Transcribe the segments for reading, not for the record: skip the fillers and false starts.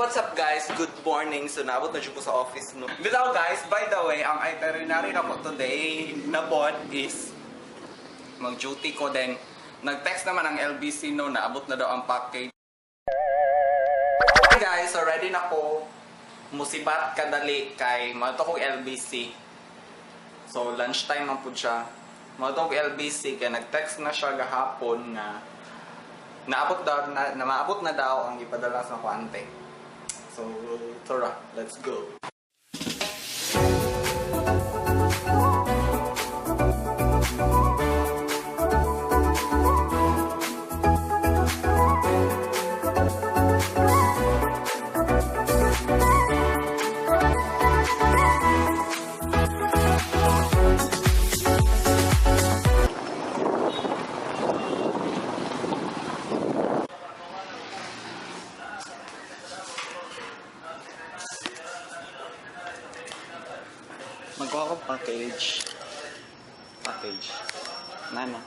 what's up guys? Good morning. So naabot na siya po sa office no. Bitaw guys, by the way, ang itinerary na ko today na bod is mag-duty ko then. Nag-text naman ang LBC no, naabot na daw ang package. Okay guys, so ready na ko. Musibat kadali kay mato ko LBC. So lunchtime man po siya. Mato ko LBC kay nag-text na siya gahapon na maabot na daw ang ipadala sa kuante. So, tara, let's go. Magkuha ko package. Nana.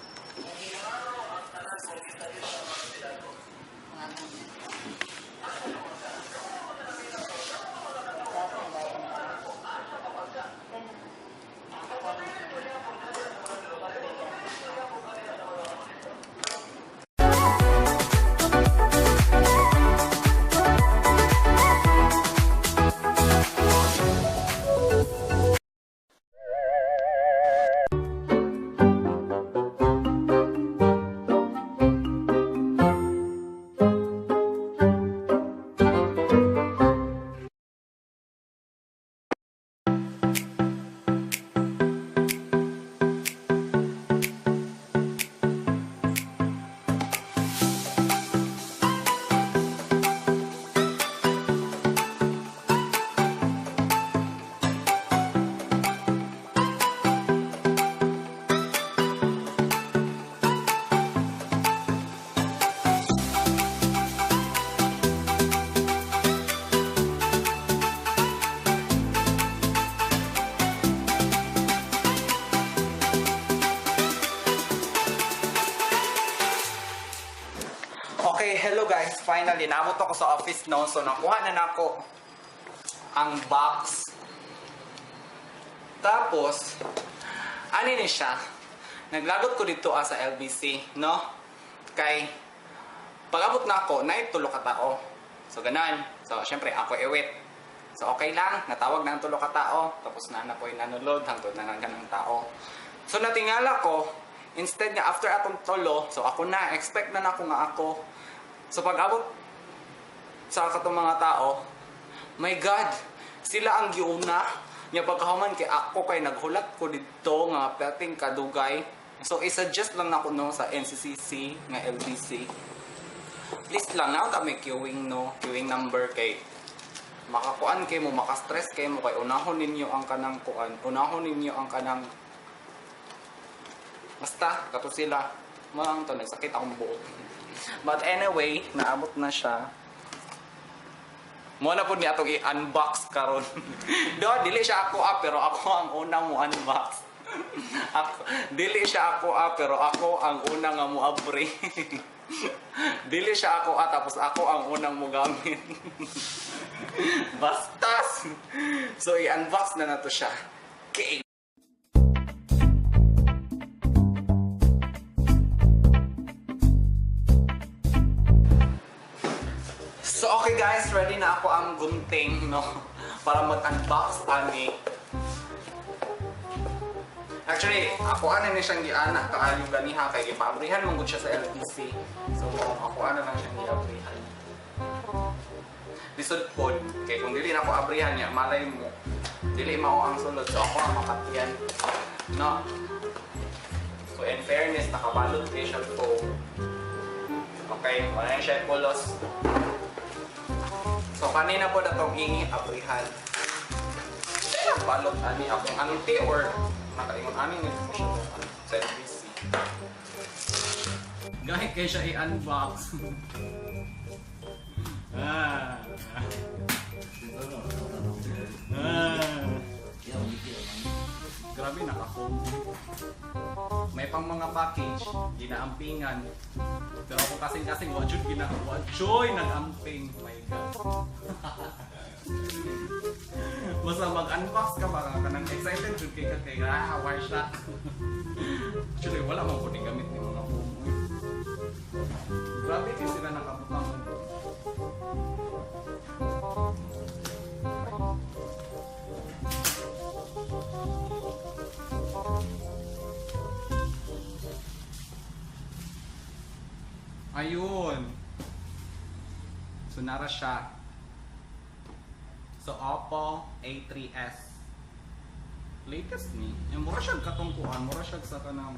Okay, hello guys. Finally, naabot ako sa office no. So, nakuha na nako ang box. Tapos, ano ni siya? Naglagot ko dito sa LBC, no? Kay, pag-abot na ako, na tulo ka tao. So, ganan. So, syempre, ako iwit. So, okay lang. Natawag na ang tulo ka tao. Tapos, na po yung nanulod. Hangtod na ng tao. So, natingala ko, instead nga, after atong tulo, so ako na, expect na ako nga ako. So pag abot sa katong mga tao, my God, sila ang giuna. Nya pagkahuman kay ako kay naghulat ko dito nga pating kadugay. So i-suggest lang nako no sa NCCC nga LBC. Please lang na kami queuing no, queuing number kay makakuan kay mo, maka-stress kay mo kay unahon ninyo ang kanang kuan, unahon ninyo ang kanang basta kato sila. Mang to nagsakit akong buot. But anyway, naabot na siya. Mo na po niya itong i-unbox karon. Do, dili siya ako pero ako ang unang mo unbox. Dili siya ako pero ako ang unang nga mo abri. Dili siya ako tapos ako ang unang mo gamit. Bastas! So, i-unbox na to siya. Okay. So okay guys, ready na ako ang gunting no para mag-unbox ani. Actually, ako ana ni siyang giana kaayo ganiha kay gipabrihan mong gud siya sa LBC. So ako ana lang siyang giabrihan. Lisod pod kay kung dili na ako abrihan niya, malay mo dili mao ang sulod. So ako ang makatiyan. No. So in fairness, nakabalot kay siya po. Okay, wala na siya pulos. So kanina po na itong i-abrihan. Balot ani akong anti or nakaingon ani nito siya sa LBC. Gahit kayo siya i-unbox. Grabe naka-phone. May pang mga package, ginaampingan. Pero ako kasing-kasing, wajud ginagawa. Joy, nag-amping. My God. Basta mag-unbox ka ba? Kanang excited jud kay ka kay why siya. Actually, wala man po gamit ni mga phone. Grabe kasi sila nakabutang. Ayun. So, nara siya. So, Oppo A3S. Latest ni. Yung mura siya katungkuhan. Mura siya sa kanang...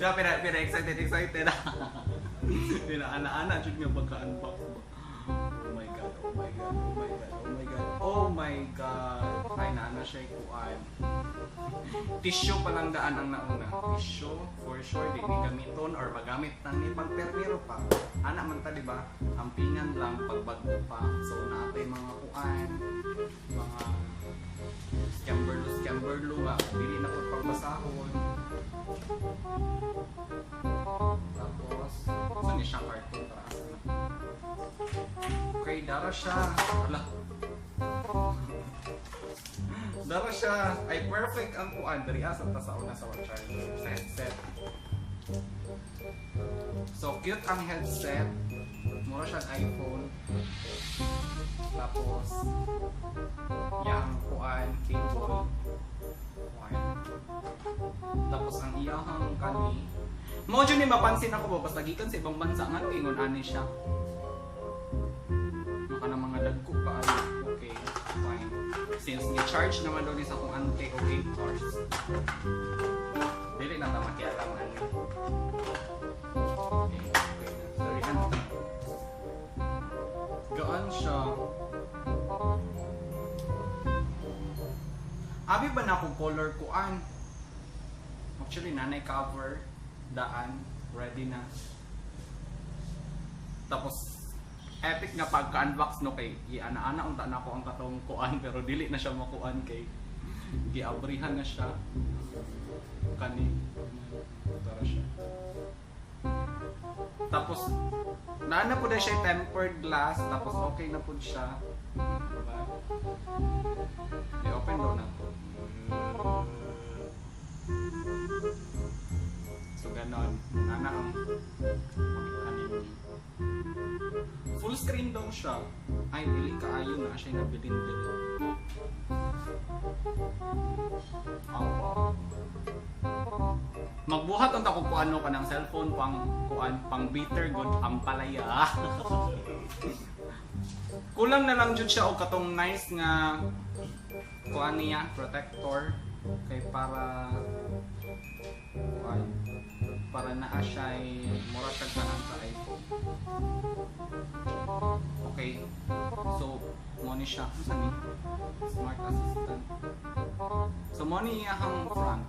Pero excited. Ana-ana. Jud nga pagka-unbox. Oh my God. Ay, naana siya ikuan. Tissue palang daan ang nauna. Tissue, for sure, di gamiton or magamit nang ni pagpermiro pa. Ana man ta, diba? Ampingan lang, pagbago pa. So, naatay mga kuan, mga scamberlo nga. Dili na ko pagbasahon. Tapos, saan siya cartoon para asa na? Okay, dara siya. Wala. Dara siya. Ay, perfect ang kuan. Dari asa ta sa una sa charger. Sa headset. So, cute ang headset. Mura siyang iPhone. Tapos, yang kuan, cable. Kuan. Tapos, ang iyahang kani. Mo dyan ni mapansin ako ba? Basta gikan sa ibang bansa nga, ingon ani siya. Maka ng mga lagko pa. Okay, fine. Since ni-charge naman doon sa kung ante o 8 hours. Dili na ta makialaman. Okay. Sorry na. Gaan siya. Abi ba na akong color kuan? Actually, nanay cover, daan, ready na. Tapos, epic nga pagka-unbox no kay ana-ana unta na ako ang katong kuan pero dili na siya makuan kay giabrihan na siya kani tara siya. Tapos naana po na siya tempered glass tapos okay na po siya. Diba? I-open daw na po. So ganon. Ana ang full screen daw siya. Ay, dili kaayo na siya nabilin dili. Magbuhat unta ko kuano ka ng cellphone pang bitter good ang palaya. Kulang na lang jud siya og katong nice nga kuan niya protector kay para kuan para naa siya ay mura tag kanang sa iPhone. Okay. So, mo ni siya. Ano ni? Smart assistant. So, mo ni iyahang front.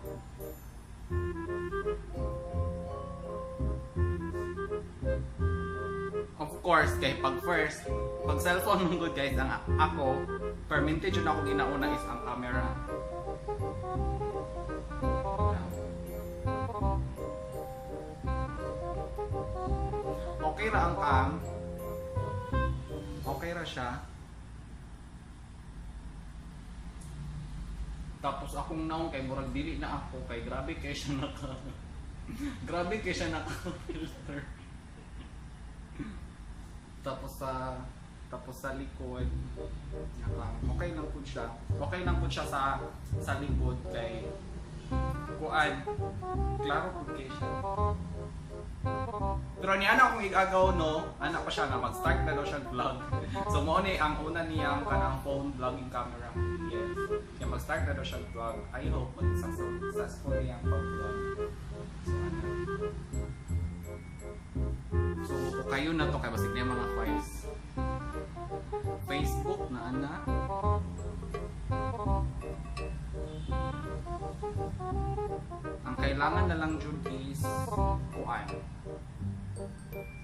Of course, kay pag cellphone mong good guys, ang ako, perminted yun ako ginauna is ang camera. Okay ra ang cam. Okay ra siya. Tapos akong naong kay murag dili na ako kay grabe kay siya naka grabe kay siya naka filter. Tapos sa likod okay lang po siya. Okay lang po siya sa likod kay kuan. Klaro po kay siya. Pero ni ana akong igagaw no, ana pa siya nga mag-start na daw siya vlog. So mo ni ang una niyang kanang phone vlogging camera. Yes. Kaya mag-start na daw siya vlog. I hope mag-successful niyang pag-vlog. So ano. So kayo na to kay basig na mga files. Facebook na ana. Ang kailangan na lang jud is kuan.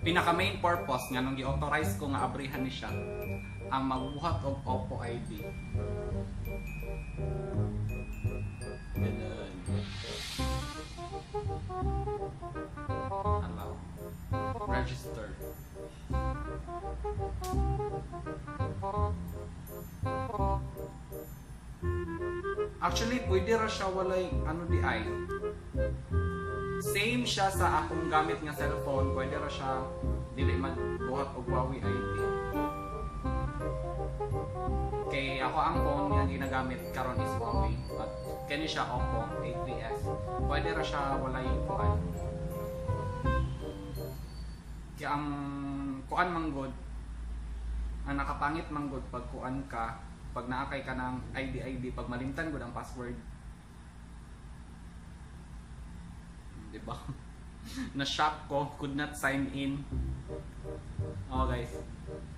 Pinaka main purpose nga nung gi-authorize ko nga abrihan ni siya ang magbuhat og Oppo ID. Ganun. Allow. Register. Actually, pwede ra siya walay ano di ay. Same siya sa akong gamit nga cellphone, pwede ra siya dili magbuhat og Huawei ID. Kay ako ang phone nga ginagamit karon is Huawei, but kani siya Oppo A3S. Pwede ra siya walay kuan. Kaya ang kuan manggod, ang nakapangit manggod pag kuan ka, pag naakay ka ng ID, pag malimtan gud ang password. Diba? Na-shock ko, could not sign in. Oh guys,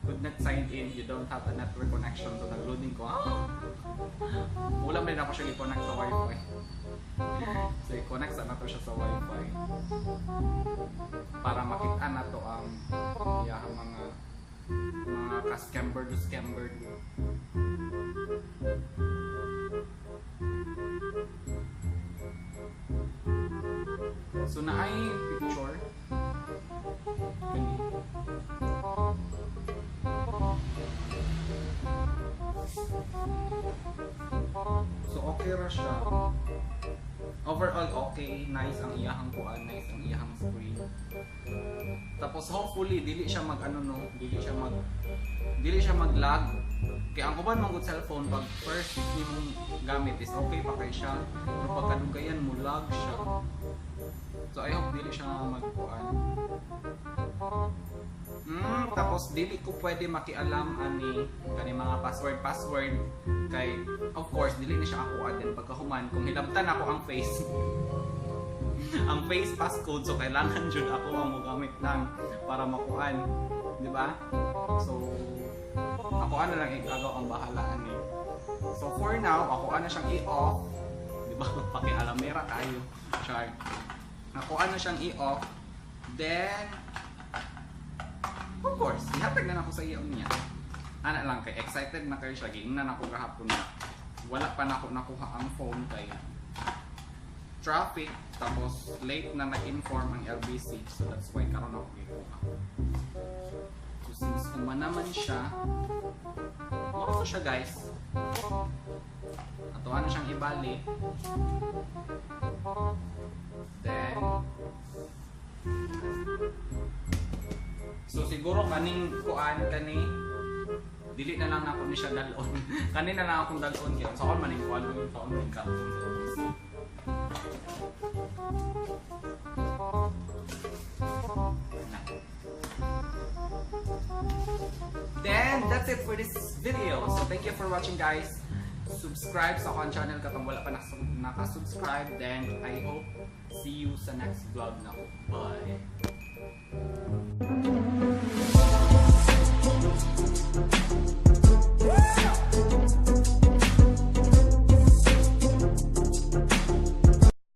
could not sign in, you don't have a network connection. So nag-loading ko, wala man din ako siya i-connect sa wifi. So i-connect sa nato siya sa wifi para makita na to ang mga ka-scamber to scamber. So na ay picture. So okay ra siya. Overall okay, nice ang iyahang kuan, nice ang iyahang screen. Tapos hopefully dili siya dili siya mag-lag. Kaya ang kuban mong cellphone pag first imong gamit is okay pa kay siya. Pero pagkadugayan mo lag siya. So I hope dili siya magkuan. Tapos dili ko pwede makialam ani kani mga password kay of course dili ni siya akua din pagkahuman kung hilabtan ako ang face. Ang face passcode, so kailangan jud ako ang mogamit lang para makuan, di ba? So ako na lang igagaw ang bahala ani. So for now, ako na siyang i-off, di ba? Pakialamera tayo. Char. Ako na siyang i-off. Then of course, ihatag na ako sa iyo niya. Ana lang kay excited na kayo siya. Giingnan ako kahapon na wala pa na ako nakuha ang phone kay traffic, tapos late na nag-inform ang LBC, so that's why karon ako gikuha. So since naman siya, mauso siya guys. Ato ano siyang ibalik. Then so siguro kaning kuan dili na lang ako ni siya dalon. Kanin na lang akong dalon kaya sa on man ning kuan yung sa on man ka. Then that's it for this video. So thank you for watching guys. Subscribe sa akong channel katong wala pa naka-subscribe. Then I hope see you sa next vlog na ko. Bye.